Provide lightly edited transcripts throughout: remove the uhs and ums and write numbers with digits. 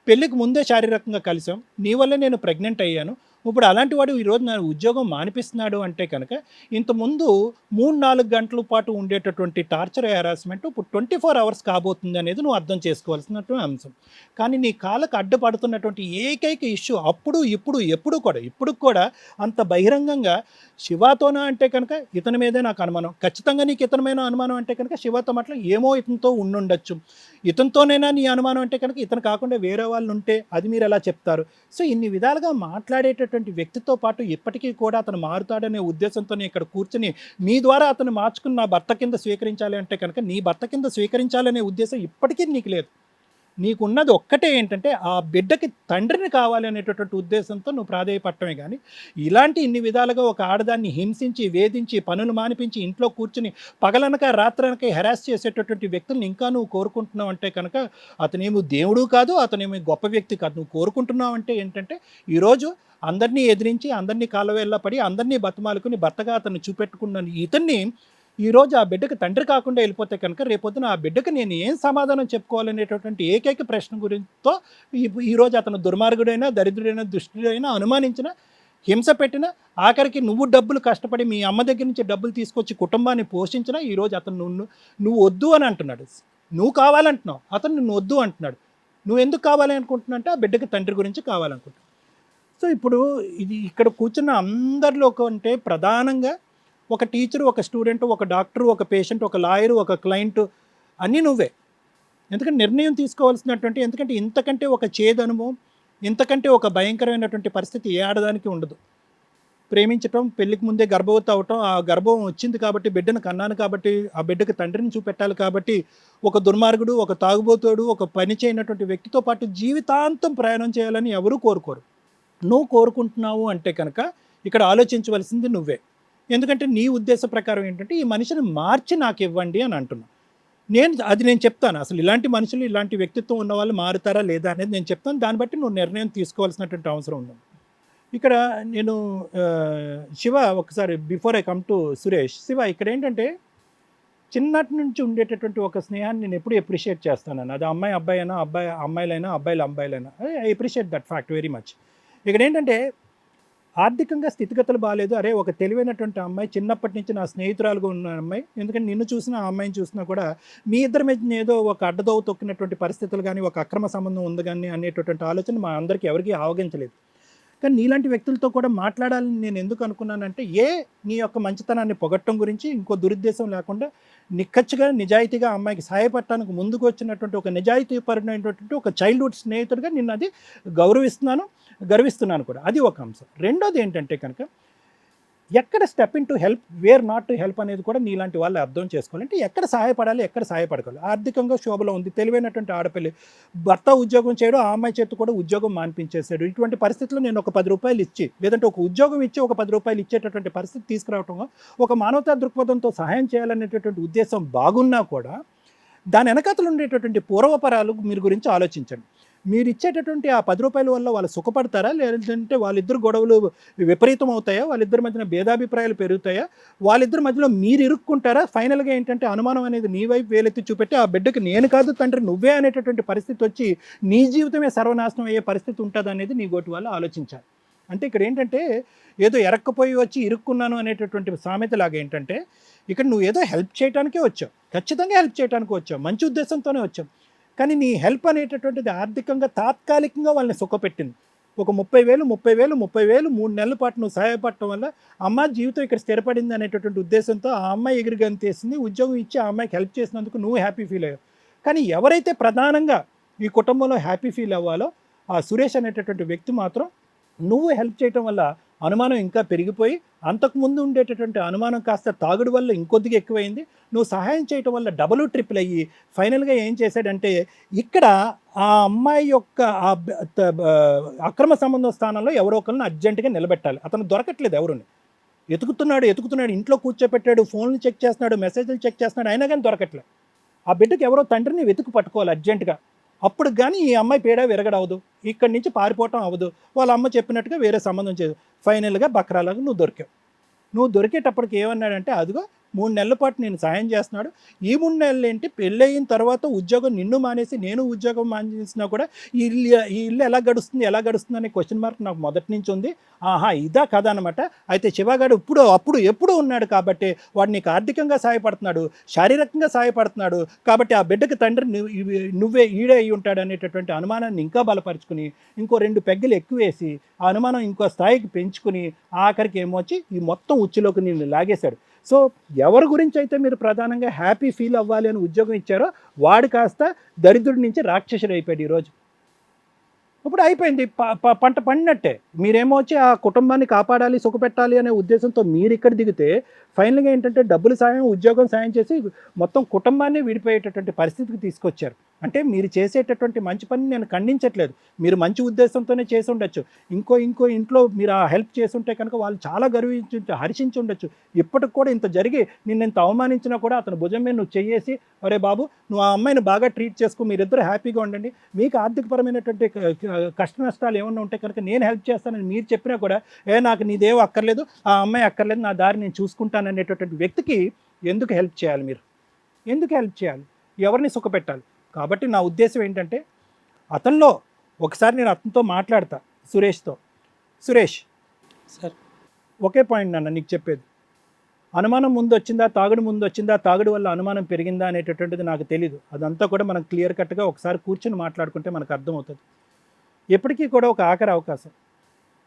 పెళ్ళికి ముందే శారీరకంగా కలిసాం. నీ వల్లే నేను ప్రెగ్నెంట్ అయ్యాను. ఇప్పుడు అలాంటి వాడు ఈరోజు నా ఉద్యోగం మానిపిస్తున్నాడు అంటే కనుక, ఇంతకుముందు 3, 4 గంటల పాటు ఉండేటటువంటి టార్చర్, హెరాస్మెంట్ ఇప్పుడు 24 అవర్స్ కాబోతుంది అనేది నువ్వు అర్థం చేసుకోవాల్సినటువంటి అంశం. కానీ నీ కాళ్ళకు అడ్డుపడుతున్నటువంటి ఏకైక ఇష్యూ అప్పుడు, ఇప్పుడు, ఎప్పుడు కూడా, ఇప్పటికి కూడా అంత బహిరంగంగా శివతోనా అంటే కనుక ఇతని మీదే నాకు అనుమానం. ఖచ్చితంగా నీకు ఇతని మీద అనుమానం అంటే కనుక శివతో మాట్ల ఏమో ఇతనితో ఉండుండొచ్చు. ఇతనితోనేనా నీ అనుమానం అంటే కనుక ఇతను కాకుండా వేరే వాళ్ళు ఉంటే అది మీరు ఎలా చెప్తారు? సో ఇన్ని విధాలుగా మాట్లాడేటటువంటి వ్యక్తితో పాటు ఇప్పటికీ కూడా అతను మారుతాడనే ఉద్దేశంతోనే ఇక్కడ కూర్చొని మీ ద్వారా అతను మార్చుకుని నా భర్త కింద స్వీకరించాలి అంటే కనుక నీ భర్త కింద స్వీకరించాలనే ఉద్దేశం ఇప్పటికీ నీకు లేదు. నీకున్నది ఒక్కటే ఏంటంటే ఆ బిడ్డకి తండ్రిని కావాలి అనేటటువంటి ఉద్దేశంతో నువ్వు ప్రాధేయపడటమే కానీ ఇలాంటి ఇన్ని విధాలుగా ఒక ఆడదాన్ని హింసించి, వేధించి, పనులు మానిపించి, ఇంట్లో కూర్చుని పగలనక రాత్రనక హెరాస్ చేసేటటువంటి వ్యక్తులను ఇంకా నువ్వు కోరుకుంటున్నావు అంటే కనుక అతనేమో దేవుడు కాదు, అతనేమో గొప్ప వ్యక్తి కాదు. నువ్వు కోరుకుంటున్నావు అంటే ఏంటంటే ఈరోజు అందరినీ ఎదిరించి, అందరినీ కాలవేళ్ళ పడి, అందరినీ బతిమాలుకుని భర్తగా అతన్ని చూపెట్టుకున్న ఇతన్ని ఈరోజు ఆ బిడ్డకు తండ్రి కాకుండా వెళ్ళిపోతే కనుక రేపొద్దున ఆ బిడ్డకు నేను ఏం సమాధానం చెప్పుకోవాలనేటటువంటి ఏకైక ప్రశ్న గురించితో ఈరోజు అతను దుర్మార్గుడైనా, దరిద్రుడైనా, దుష్టుడైనా, అనుమానించిన, హింస పెట్టిన, ఆఖరికి నువ్వు డబ్బులు కష్టపడి మీ అమ్మ దగ్గర నుంచి డబ్బులు తీసుకొచ్చి కుటుంబాన్ని పోషించిన ఈరోజు అతను నువ్వు వద్దు అని అంటున్నాడు. నువ్వు కావాలంటున్నావు, అతను నిన్ను వద్దు అంటున్నాడు. నువ్వు ఎందుకు కావాలి అనుకుంటున్నా అంటే ఆ బిడ్డకి తండ్రి గురించి కావాలనుకుంటున్నావు. సో ఇప్పుడు ఇది ఇక్కడ కూర్చున్న అందరిలో కంటే ప్రధానంగా ఒక టీచరు, ఒక స్టూడెంట్, ఒక డాక్టరు, ఒక పేషెంట్, ఒక లాయరు, ఒక క్లయింట్ అన్నీ నువ్వే. ఎందుకంటే నిర్ణయం తీసుకోవాల్సినటువంటి, ఎందుకంటే ఇంతకంటే ఒక చేదనుభవం, ఇంతకంటే ఒక భయంకరమైనటువంటి పరిస్థితి ఏ ఆడదానికి ఉండదు. ప్రేమించటం, పెళ్ళికి ముందే గర్భవతి అవటం, ఆ గర్భం వచ్చింది కాబట్టి బిడ్డను కన్నాను కాబట్టి ఆ బిడ్డకు తండ్రిని చూపెట్టాలి కాబట్టి ఒక దుర్మార్గుడు, ఒక తాగుబోతోడు, ఒక పని చేయనటువంటి వ్యక్తితో పాటు జీవితాంతం ప్రయాణం చేయాలని ఎవరూ కోరుకోరు. నువ్వు కోరుకుంటున్నావు అంటే కనుక ఇక్కడ ఆలోచించవలసింది నువ్వే. ఎందుకంటే నీ ఉద్దేశ ప్రకారం ఏంటంటే ఈ మనిషిని మార్చి నాకు ఇవ్వండి అని అంటున్నా. నేను చెప్తాను అసలు ఇలాంటి మనుషులు, ఇలాంటి వ్యక్తిత్వం ఉన్న వాళ్ళు మారుతారా లేదా అనేది నేను చెప్తాను. దాన్ని బట్టి నువ్వు నిర్ణయం తీసుకోవాల్సినటువంటి అవసరం ఉంది. ఇక్కడ నేను శివ ఒకసారి before I come to Suresh, Shiva ఇక్కడ ఏంటంటే చిన్నటి నుంచి ఉండేటటువంటి ఒక స్నేహాన్ని నేను ఎప్పుడు ఎప్రిషియేట్ చేస్తాను. అది అమ్మాయి అబ్బాయి అయినా, అబ్బాయి అమ్మాయిలైనా, అబ్బాయిలు అబ్బాయిలైనా, I appreciate that fact very much. ఇక్కడ ఏంటంటే ఆర్థికంగా స్థితిగతులు బాగాలేదు. అరే ఒక తెలివైనటువంటి అమ్మాయి, చిన్నప్పటి నుంచి నా స్నేహితురాలుగా ఉన్న అమ్మాయి, ఎందుకంటే నిన్ను చూసినా ఆ అమ్మాయిని చూసినా కూడా మీ ఇద్దరి మీద ఏదో ఒక అడ్డదోవ తొక్కినటువంటి పరిస్థితులు కానీ, ఒక అక్రమ సంబంధం ఉంది కానీ అనేటటువంటి ఆలోచన మా అందరికీ ఎవరికీ ఆవగించలేదు. కానీ నీలాంటి వ్యక్తులతో కూడా మాట్లాడాలని నేను ఎందుకు అనుకున్నానంటే నీ యొక్క మంచితనాన్ని పొగట్టడం గురించి, ఇంకో దురుద్దేశం లేకుండా నిక్కచ్చిగా, నిజాయితీగా అమ్మాయికి సహాయపడటానికి ముందుకు వచ్చినటువంటి ఒక నిజాయితీపరమైనటువంటి ఒక చైల్డ్హుడ్ స్నేహితుడిగా నిన్ను అది గర్విస్తున్నాను కూడా. అది ఒక అంశం. రెండోది ఏంటంటే కనుక ఎక్కడ step in to help, where not to help అనేది కూడా నీలాంటి వాళ్ళు అర్థం చేసుకోవాలి. అంటే ఎక్కడ సహాయపడాలి, ఎక్కడ సహాయపడగలరు. ఆర్థికంగా శోభలో ఉంది, తెలివైనటువంటి ఆడపిల్లి, భర్త ఉద్యోగం చేయడం, ఆ అమ్మాయి చేతి కూడా ఉద్యోగం మానిపించేశాడు. ఇటువంటి పరిస్థితుల్లో నేను ఒక 10 రూపాయలు ఇచ్చి, లేదంటే ఒక ఉద్యోగం ఇచ్చి ఒక 10 రూపాయలు ఇచ్చేటటువంటి పరిస్థితి తీసుకురావటం, ఒక మానవతా దృక్పథంతో సహాయం చేయాలనేటటువంటి ఉద్దేశం బాగున్నా కూడా దాని వెనకాతలు ఉండేటటువంటి పూర్వపరాలు మీరు గురించి ఆలోచించండి. మీరు ఇచ్చేటటువంటి ఆ 10 రూపాయల వల్ల వాళ్ళు సుఖపడతారా, లేదంటే వాళ్ళిద్దరు గొడవలు విపరీతం అవుతాయా, వాళ్ళిద్దరి మధ్యన భేదాభిప్రాయాలు పెరుగుతాయా, వాళ్ళిద్దరి మధ్యలో మీరు ఇరుక్కుంటారా? ఫైనల్గా ఏంటంటే అనుమానం అనేది నీ వైపు వేలెత్తి చూపెట్టి ఆ బిడ్డకి నేను కాదు తండ్రి నువ్వే అనేటటువంటి పరిస్థితి వచ్చి నీ జీవితమే సర్వనాశనం అయ్యే పరిస్థితి ఉంటుంది అనేది నీ గోటి వాళ్ళు ఆలోచించాలి. అంటే ఇక్కడ ఏంటంటే ఏదో ఎరక్కపోయి వచ్చి ఇరుక్కున్నాను అనేటటువంటి సామెతలాగా ఏంటంటే ఇక్కడ నువ్వు ఏదో హెల్ప్ చేయడానికే వచ్చావు, ఖచ్చితంగా హెల్ప్ చేయడానికి వచ్చావు, మంచి ఉద్దేశంతోనే వచ్చావు. కానీ నీ హెల్ప్ అనేటటువంటిది ఆర్థికంగా తాత్కాలికంగా వాళ్ళని సుఖపెట్టింది. ఒక 30,000 3 నెలల పాటు నువ్వు సహాయపడటం వల్ల అమ్మాయి జీవితం ఇక్కడ స్థిరపడింది అనేటటువంటి ఉద్దేశంతో ఆ అమ్మాయి ఎగిరిగంతేసింది. ఉద్యోగం ఇచ్చి ఆ అమ్మాయికి హెల్ప్ చేసినందుకు నువ్వు హ్యాపీ ఫీల్ అయ్యావు. కానీ ఎవరైతే ప్రధానంగా ఈ కుటుంబంలో హ్యాపీ ఫీల్ అవ్వాలో ఆ సురేష్ అనేటటువంటి వ్యక్తి మాత్రం నువ్వు హెల్ప్ చేయటం వల్ల అనుమానం ఇంకా పెరిగిపోయి, అంతకుముందు ఉండేటటువంటి అనుమానం కాస్త తాగుడు వల్ల ఇంకొద్దిగా ఎక్కువైంది. నువ్వు సహాయం చేయటం వల్ల డబుల్ ట్రిపుల్ అయ్యి ఫైనల్గా ఏం చేశాడంటే ఇక్కడ ఆ అమ్మాయి యొక్క అక్రమ సంబంధం స్థానంలో ఎవరో ఒకరిని అర్జెంటుగా నిలబెట్టాలి. అతను దొరకట్లేదు, ఎవరుని ఎతుకుతున్నాడు, ఇంట్లో కూర్చోపెట్టాడు, ఫోన్లు చెక్ చేస్తున్నాడు, మెసేజ్లు చెక్ చేస్తున్నాడు, అయినా కానీ దొరకట్లేదు. ఆ బిడ్డకు ఎవరో తండ్రిని వెతుకు పట్టుకోవాలి అర్జెంటుగా. అప్పుడు కానీ ఈ అమ్మాయి పేడ విరగడవదు, ఇక్కడి నుంచి పారిపోవటం అవ్వదు, వాళ్ళ అమ్మ చెప్పినట్టుగా వేరే సంబంధం చేయదు. ఫైనల్గా బక్రాలాగా నువ్వు దొరికేటప్పటికి ఏమన్నాడంటే అదిగో 3 నెలల పాటు నేను సాయం చేస్తున్నాడు. ఈ 3 నెలలు ఏంటి, పెళ్ళయిన తర్వాత ఉద్యోగం నిన్ను మానేసి నేను ఉద్యోగం మానేసినా కూడా ఈ ఇల్లు ఎలా గడుస్తుంది అనే క్వశ్చన్ మార్క్ నాకు మొదటి నుంచి ఉంది. ఆహా, ఇదా కథ అనమాట. అయితే శివగాడు ఎప్పుడు ఉన్నాడు కాబట్టి వాడు నీకు ఆర్థికంగా సహాయపడుతున్నాడు, శారీరకంగా సహాయపడుతున్నాడు కాబట్టి ఆ బిడ్డకి తండ్రి నువ్వే ఈడే అయి ఉంటాడు అనేటటువంటి అనుమానాన్ని ఇంకా బలపరుచుకుని ఇంకో 2 పెగ్గలు ఎక్కువేసి ఆ అనుమానం ఇంకో స్థాయికి పెంచుకుని ఆఖరికి ఏమొచ్చి ఈ మొత్తం ఉచ్చులోకి నిన్ను లాగేశాడు. సో ఎవరి గురించి అయితే మీరు ప్రధానంగా హ్యాపీ ఫీల్ అవ్వాలి అని ఉద్యోగం ఇచ్చారో వాడు కాస్త దరిద్రుడి నుంచి రాక్షసుడు అయిపోయాడు ఈరోజు. ఇప్పుడు అయిపోయింది, పంట పండినట్టే. మీరేమో వచ్చి ఆ కుటుంబాన్ని కాపాడాలి, సుఖపెట్టాలి అనే ఉద్దేశంతో మీరు ఇక్కడ దిగితే ఫైనల్గా ఏంటంటే డబ్బులు సాయం, ఉద్యోగం సాయం చేసి మొత్తం కుటుంబాన్ని విడిపోయేటటువంటి పరిస్థితికి తీసుకొచ్చారు. అంటే మీరు చేసేటటువంటి మంచి పని నేను ఖండించట్లేదు, మీరు మంచి ఉద్దేశంతోనే చేసి ఉండొచ్చు. ఇంకో ఇంట్లో మీరు ఆ హెల్ప్ చేస్తుంటే కనుక వాళ్ళు చాలా హర్షించి ఉండొచ్చు. ఇప్పటికి కూడా ఇంత జరిగి నిన్ను అవమానించినా కూడా అతను భుజం మీద నువ్వు చెయ్యేసి, అరే బాబు నువ్వు ఆ అమ్మాయిని బాగా ట్రీట్ చేసుకో, మీరిద్దరు హ్యాపీగా ఉండండి, మీకు ఆర్థికపరమైనటువంటి కష్ట నష్టాలు ఏమన్నా ఉంటే కనుక నేను హెల్ప్ చేస్తానని మీరు చెప్పినా కూడా నాకు నీదేవో అక్కర్లేదు, ఆ అమ్మాయి అక్కర్లేదు, నా దారి నేను చూసుకుంటాను అనేటటువంటి వ్యక్తికి ఎందుకు హెల్ప్ చేయాలి? మీరు ఎందుకు హెల్ప్ చేయాలి? ఎవరిని సుఖపెట్టాలి? కాబట్టి నా ఉద్దేశం ఏంటంటే అతనిలో ఒకసారి నేను అతనితో మాట్లాడతా, సురేష్ సార్, ఒకే పాయింట్ నాన్న నీకు చెప్పేది. అనుమానం ముందు వచ్చిందా, తాగుడు ముందు వచ్చిందా, తాగుడు వల్ల అనుమానం పెరిగిందా అనేటటువంటిది నాకు తెలీదు. అదంతా కూడా మనం క్లియర్ కట్గా ఒకసారి కూర్చొని మాట్లాడుకుంటే మనకు అర్థమవుతుంది. ఎప్పటికీ కూడా ఒక ఆఖరి అవకాశం.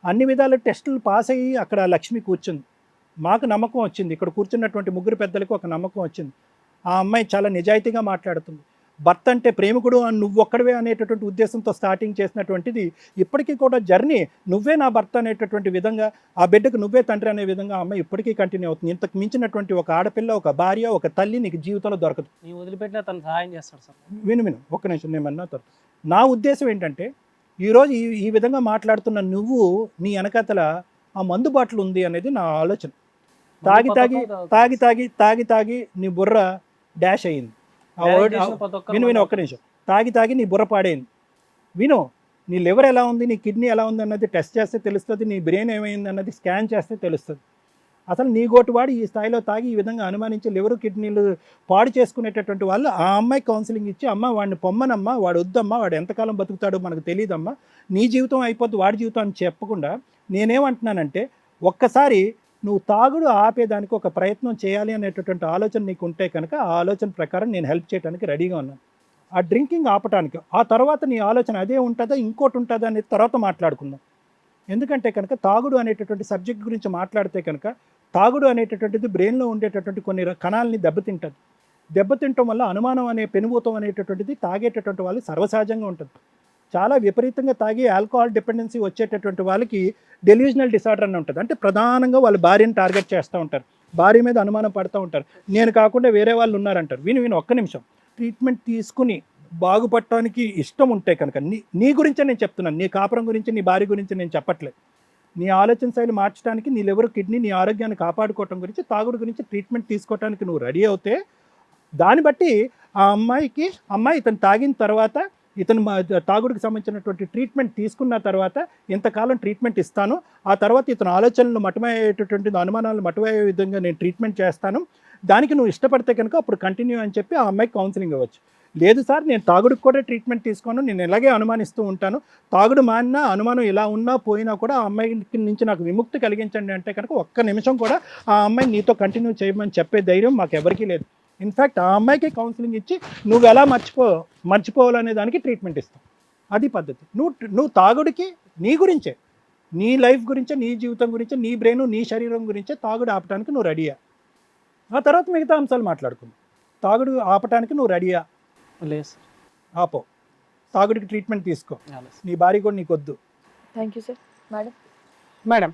అన్ని విధాల టెస్టులు పాస్ అయ్యి అక్కడ లక్ష్మి కూర్చుంది. మాకు నమ్మకం వచ్చింది, ఇక్కడ కూర్చున్నటువంటి 3 పెద్దలకు ఒక నమ్మకం వచ్చింది. ఆ అమ్మాయి చాలా నిజాయితీగా మాట్లాడుతుంది. భర్త అంటే ప్రేమికుడు నువ్వొక్కడవే అనేటటువంటి ఉద్దేశంతో స్టార్టింగ్ చేసినటువంటిది ఇప్పటికీ కూడా జర్నీ నువ్వే నా భర్త అనేటటువంటి విధంగా, ఆ బిడ్డకు నువ్వే తండ్రి అనే విధంగా ఆ అమ్మాయి ఇప్పటికీ కంటిన్యూ అవుతుంది. ఇంతకు మించినటువంటి ఒక ఆడపిల్ల, ఒక భార్య, ఒక తల్లి నీకు జీవితంలో దొరకదు. నీ వదిలిపెట్టిన తను సహాయం చేస్తాడు సార్. విను ఒక్క నిమిషం, నేను అన్నా తర్వాత. నా ఉద్దేశం ఏంటంటే ఈరోజు ఈ విధంగా మాట్లాడుతున్న నువ్వు నీ వెనకతల ఆ మందు బాటలు ఉంది అనేది నా ఆలోచన. తాగి నీ బుర్ర డాష్ అయ్యింది. విను ఒక్క నిమిషం. తాగి నీ బుర్ర పాడైంది. నీ లివర్ ఎలా ఉంది, నీ కిడ్నీ ఎలా ఉంది అన్నది టెస్ట్ చేస్తే తెలుస్తుంది, నీ బ్రెయిన్ ఏమైంది అన్నది స్కాన్ చేస్తే తెలుస్తుంది. అసలు నీ గోటు వాడు ఈ స్థాయిలో తాగి ఈ విధంగా అనుమానించి లివరు కిడ్నీలు పాడు చేసుకునేటటువంటి వాళ్ళు ఆ అమ్మాయి కౌన్సిలింగ్ ఇచ్చి, అమ్మ వాడిని పొమ్మనమ్మా, వాడు వద్దమ్మా, వాడు ఎంతకాలం బతుకుతాడో మనకు తెలియదమ్మా, నీ జీవితం అయిపోద్ది వాడి జీవితం అని చెప్పకుండా నేనేమంటున్నానంటే ఒక్కసారి నువ్వు తాగుడు ఆపేదానికి ఒక ప్రయత్నం చేయాలి అనేటటువంటి ఆలోచన నీకు ఉంటే కనుక ఆ ఆలోచన ప్రకారం నేను హెల్ప్ చేయడానికి రెడీగా ఉన్నాను. ఆ డ్రింకింగ్ ఆపటానికి ఆ తర్వాత నీ ఆలోచన అదే ఉంటుందా ఇంకోటి ఉంటుందా అనేది తర్వాత మాట్లాడుకుందాం. ఎందుకంటే కనుక తాగుడు అనేటటువంటి సబ్జెక్ట్ గురించి మాట్లాడితే కనుక తాగుడు అనేటటువంటిది బ్రెయిన్లో ఉండేటటువంటి కొన్ని కణాలని దెబ్బతింటుంది. దెబ్బతింటం వల్ల అనుమానం అనే పెనుభూతం అనేటటువంటిది తాగేటటువంటి వాళ్ళు సర్వసహజంగా ఉంటుంది. చాలా విపరీతంగా తాగి ఆల్కహాల్ డిపెండెన్సీ వచ్చేటటువంటి వాళ్ళకి డెల్యూజనల్ డిసార్డర్ అని ఉంటుంది. అంటే ప్రధానంగా వాళ్ళు భార్యను టార్గెట్ చేస్తూ ఉంటారు, భార్య మీద అనుమానం పడుతూ ఉంటారు, నేను కాకుండా వేరే వాళ్ళు ఉన్నారంటారు. ఒక్క నిమిషం. ట్రీట్మెంట్ తీసుకుని బాగుపడటానికి ఇష్టం ఉంటే కనుక నీ గురించే నేను చెప్తున్నాను, నీ కాపురం గురించి, నీ భార్య గురించి నేను చెప్పట్లేదు. నీ ఆలోచన శైలి మార్చడానికి, నీ లివర్ కిడ్నీ, నీ ఆరోగ్యాన్ని కాపాడుకోవటం గురించి, తాగుడు గురించి ట్రీట్మెంట్ తీసుకోవడానికి నువ్వు రెడీ అవుతే దాన్ని బట్టి ఆ అమ్మాయి ఇతను తాగిన తర్వాత, ఇతను తాగుడికి సంబంధించినటువంటి ట్రీట్మెంట్ తీసుకున్న తర్వాత ఇంతకాలం ట్రీట్మెంట్ ఇస్తాను, ఆ తర్వాత ఇతను ఆలోచనలు మటుమయ్యేటటువంటి అనుమానాలు మటుమయ్యే విధంగా నేను ట్రీట్మెంట్ చేస్తాను, దానికి నువ్వు ఇష్టపడితే కనుక అప్పుడు కంటిన్యూ అని చెప్పి ఆ అమ్మాయికి కౌన్సిలింగ్ ఇవ్వచ్చు. లేదు సార్ నేను తాగుడికి కూడా ట్రీట్మెంట్ తీసుకోను, నేను ఇలాగే అనుమానిస్తూ ఉంటాను, తాగుడు మానినా అనుమానం ఇలా ఉన్నా పోయినా కూడా ఆ అమ్మాయి నుంచి నాకు విముక్తి కలిగించండి అంటే కనుక ఒక్క నిమిషం కూడా ఆ అమ్మాయి నీతో కంటిన్యూ చేయమని చెప్పే ధైర్యం మాకు ఎవరికీ లేదు. ఇన్ఫ్యాక్ట్ ఆ అమ్మాయికి కౌన్సిలింగ్ ఇచ్చి నువ్వు ఎలా మర్చిపోవాలనే దానికి ట్రీట్మెంట్ ఇస్తాం. అది పద్ధతి. నువ్వు తాగుడికి నీ గురించే, నీ లైఫ్ గురించే, నీ జీవితం గురించే, నీ బ్రెయిన్, నీ శరీరం గురించే తాగుడు ఆపడానికి నువ్వు రెడీయా? ఆ తర్వాత మిగతా అంశాలు మాట్లాడుకుందాం. తాగుడు ఆపటానికి నువ్వు రెడీయా? లేదు. ఆపో, తాగుడికి ట్రీట్మెంట్ తీసుకో, నీ భార్య కూడా నీకు వద్దు. Thank you sir. మేడం,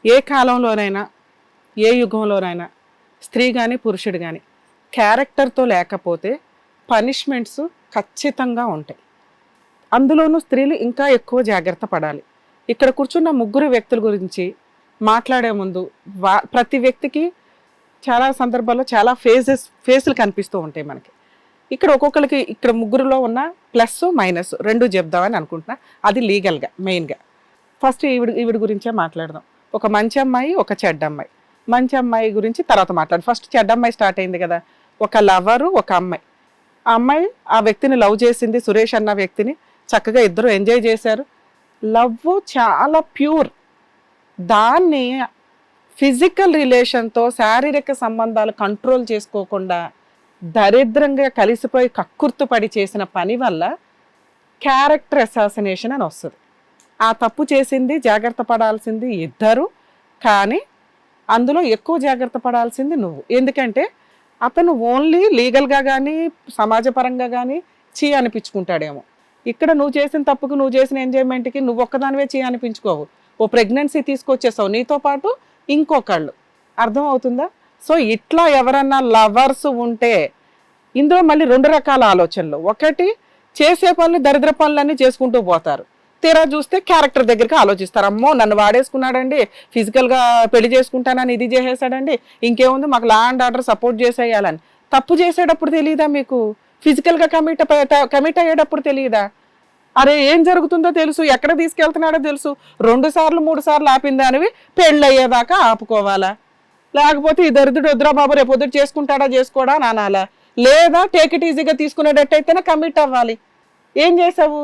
ఏ కాలంలోనైనా ఏ యుగంలోనైనా స్త్రీ కానీ పురుషుడు కానీ క్యారెక్టర్తో లేకపోతే పనిష్మెంట్స్ ఖచ్చితంగా ఉంటాయి. అందులోనూ స్త్రీలు ఇంకా ఎక్కువ జాగ్రత్త పడాలి. ఇక్కడ కూర్చున్న 3 వ్యక్తుల గురించి మాట్లాడే ముందు ప్రతి వ్యక్తికి చాలా సందర్భాల్లో చాలా ఫేసులు కనిపిస్తూ ఉంటాయి మనకి. ఇక్కడ ఒక్కొక్కరికి ఇక్కడ 3లో ఉన్న ప్లస్ మైనస్ 2 చెప్దామని అనుకుంటున్నా. అది లీగల్గా మెయిన్గా. ఫస్ట్ ఈవిడ గురించే మాట్లాడదాం. ఒక మంచి అమ్మాయి, ఒక చెడ్డ అమ్మాయి. మంచి అమ్మాయి గురించి తర్వాత మాట్లాడు. ఫస్ట్ చెడ్డ అమ్మాయి స్టార్ట్ అయింది కదా. ఒక లవరు, ఒక అమ్మాయి. ఆ అమ్మాయి ఆ వ్యక్తిని లవ్ చేసింది, సురేష్ అన్న వ్యక్తిని. చక్కగా ఇద్దరు ఎంజాయ్ చేశారు. లవ్ చాలా ప్యూర్. దాన్ని ఫిజికల్ రిలేషన్తో, శారీరక సంబంధాలు కంట్రోల్ చేసుకోకుండా దరిద్రంగా కలిసిపోయి కక్కుర్తుపడి చేసిన పని వల్ల క్యారెక్టర్ అసాసినేషన్ అని వస్తుంది. ఆ తప్పు చేసింది, జాగ్రత్త పడాల్సింది ఇద్దరు, కానీ అందులో ఎక్కువ జాగ్రత్త పడాల్సింది నువ్వు. ఎందుకంటే అతను ఓన్లీ లీగల్గా కానీ సమాజపరంగా కానీ చీ అనిపించుకుంటాడేమో. ఇక్కడ నువ్వు చేసిన తప్పుకు, నువ్వు చేసిన ఎంజాయ్మెంట్కి నువ్వు ఒక్కదానివే చీ అనిపించుకోవు. ఓ ప్రెగ్నెన్సీ తీసుకొచ్చేసావు, నీతో పాటు ఇంకొకళ్ళు. అర్థం అవుతుందా? సో ఇట్లా ఎవరన్నా లవర్స్ ఉంటే ఇందులో మళ్ళీ 2 రకాల ఆలోచనలు. ఒకటి, చేసే పనులు దరిద్ర పనులన్నీ చేసుకుంటూ పోతారు. తీరా చూస్తే క్యారెక్టర్ దగ్గరికి ఆలోచిస్తారు. అమ్మో నన్ను వాడేసుకున్నాడండి, ఫిజికల్గా పెళ్లి చేసుకుంటానని ఇది చేసేసాడండి, ఇంకేముంది మాకు లా అండ్ ఆర్డర్ సపోర్ట్ చేసేయాలని. తప్పు చేసేటప్పుడు తెలియదా మీకు? ఫిజికల్గా కమిట్ అయ్యేటప్పుడు తెలియదా? అరే ఏం జరుగుతుందో తెలుసు, ఎక్కడ తీసుకెళ్తున్నాడో తెలుసు. 2 సార్లు 3 సార్లు ఆపిందానివి పెళ్ళి అయ్యేదాకా ఆపుకోవాలా? లేకపోతే ఈ దరిద్రుడు వద్దురా బాబు రేపు పొద్దుట చేసుకుంటాడా చేసుకోడా అని అనాలా? లేదా టేక్ ఇట్ ఈజీగా తీసుకునేటట్టయితేనే కమిట్ అవ్వాలి. ఏం చేసావు?